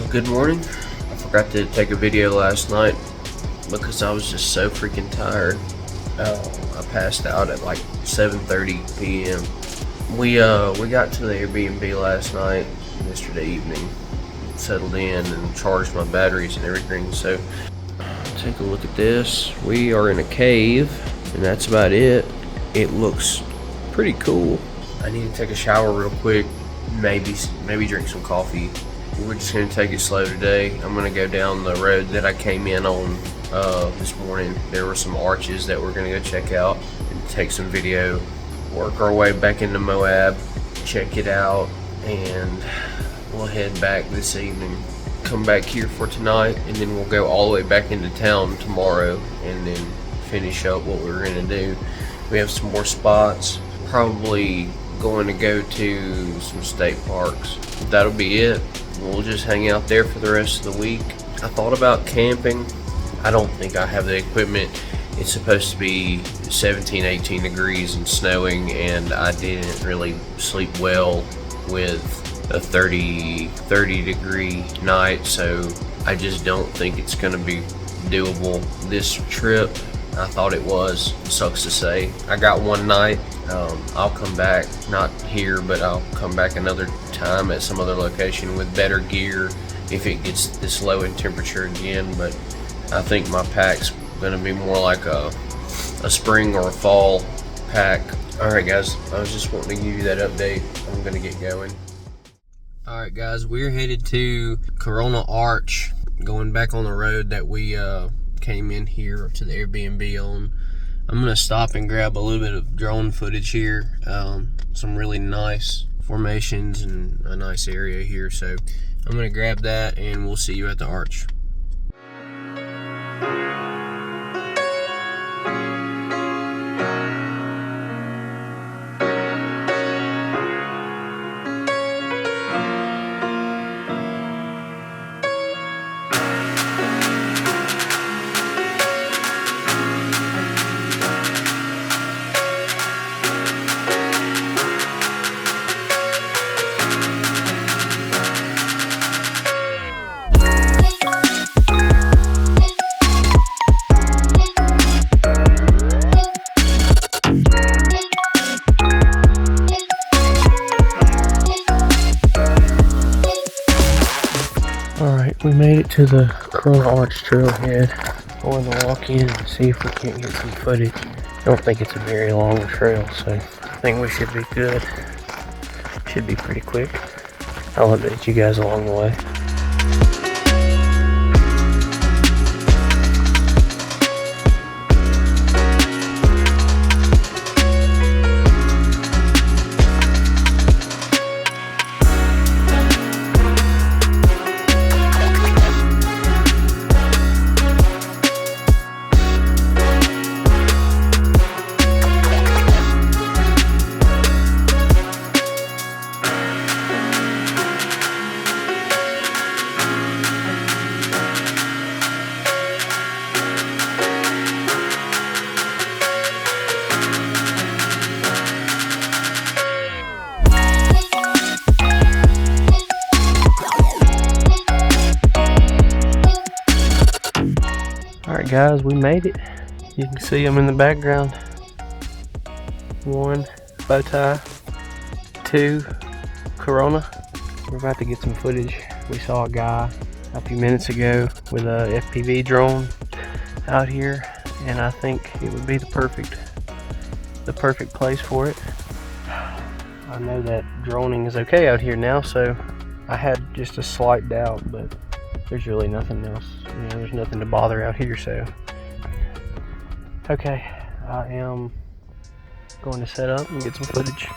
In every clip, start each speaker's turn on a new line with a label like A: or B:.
A: Good morning. I forgot to take a video last night because I was just so freaking tired. I passed out at like 7:30 p.m. We got to the Airbnb last night, yesterday evening, settled in and charged my batteries and everything. So take a look at this. We are in a cave, and that's about it. It looks pretty cool. I need to take a shower real quick, maybe drink some coffee. We're just gonna take it slow today. I'm gonna go down the road that I came in on this morning. There were some arches that we're gonna go check out and take some video, work our way back into Moab, check it out, and we'll head back this evening. Come back here for tonight, and then we'll go all the way back into town tomorrow and then finish up what we're gonna do. We have some more spots, probably going to go to some state parks. That'll be it. We'll just hang out there for the rest of the week. I thought about camping. I don't think I have the equipment. It's supposed to be 17, 18 degrees and snowing, and I didn't really sleep well with a 30 degree night, so I just don't think it's gonna be doable this trip. I thought it was. Sucks to say. I got one night. I'll come back, not here, but I'll come back another time at some other location with better gear if it gets this low in temperature again. But I think my pack's gonna be more like a spring or a fall pack. Alright guys, I was just wanting to give you that update. I'm gonna get going. Alright guys, we're headed to Corona Arch, going back on the road that we came in here to the Airbnb on. I'm gonna stop and grab a little bit of drone footage here. Some really nice formations and a nice area here. So I'm gonna grab that and we'll see you at the arch. Alright, we made it to the Corona Arch trailhead. Going to walk in and see if we can't get some footage. I don't think it's a very long trail, so I think we should be good. Should be pretty quick. I'll update you guys along the way. Alright guys, we made it. You can see them in the background. 1, Bowtie. 2, Corona. We're about to get some footage. We saw a guy a few minutes ago with a FPV drone out here, and I think it would be the perfect place for it. I know that droning is okay out here now, so I had just a slight doubt, but there's really nothing else. You know, there's nothing to bother out here, so. Okay, I am going to set up and get some footage.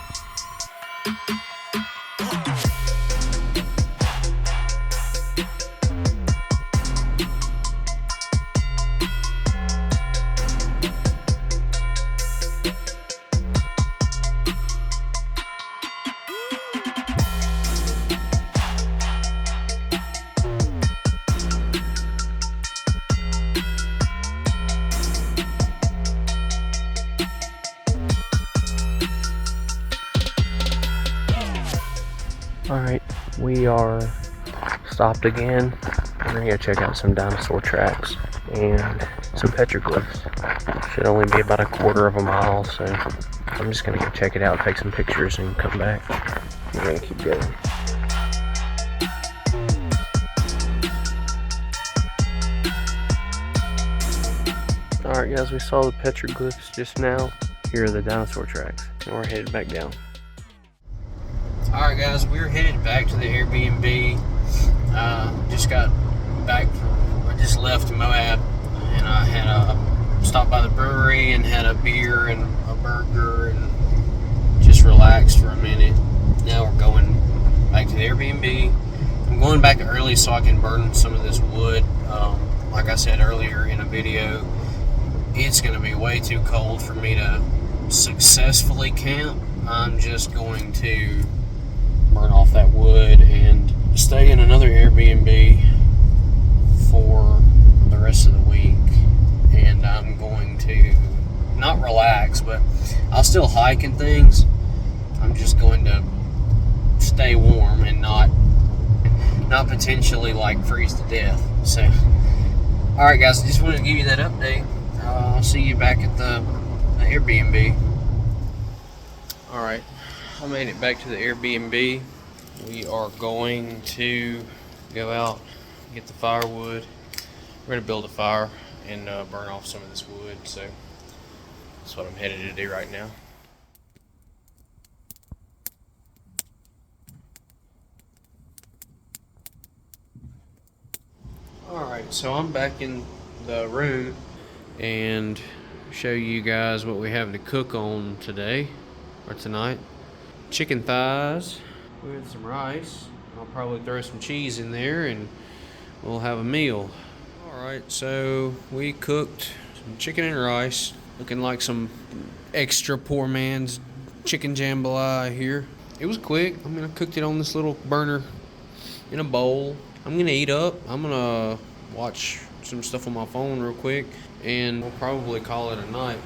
A: Alright, we are stopped again. I'm gonna go check out some dinosaur tracks and some petroglyphs. Should only be about a quarter of a mile, so I'm just gonna go check it out, take some pictures, and come back. We're gonna keep going. Alright guys, we saw the petroglyphs just now. Here are the dinosaur tracks, and we're headed back down. Alright guys, we're headed back to the Airbnb. Just got back I just left Moab, and I had stopped by the brewery and had a beer and a burger and just relaxed for a minute. Now we're going back to the Airbnb. I'm going back early so I can burn some of this wood. Like I said earlier in a video, it's going to be way too cold for me to successfully camp. I'm just going to burn off that wood and stay in another Airbnb for the rest of the week. And I'm going to not relax, but I'll still hike and things. I'm just going to stay warm and not potentially like freeze to death. So alright guys, I just wanted to give you that update. I'll see you back at the Airbnb. Alright, I made it back to the Airbnb. We are going to go out, get the firewood. We're going to build a fire and burn off some of this wood. So that's what I'm headed to do right now. Alright, so I'm back in the room and show you guys what we have to cook on today or tonight. Chicken thighs with some rice. I'll probably throw some cheese in there and we'll have a meal. Alright, so we cooked some chicken and rice, looking like some extra poor man's chicken jambalaya here. It was quick. I mean, I cooked it on this little burner in a bowl. I'm gonna eat up. I'm gonna watch some stuff on my phone real quick, and we'll probably call it a night.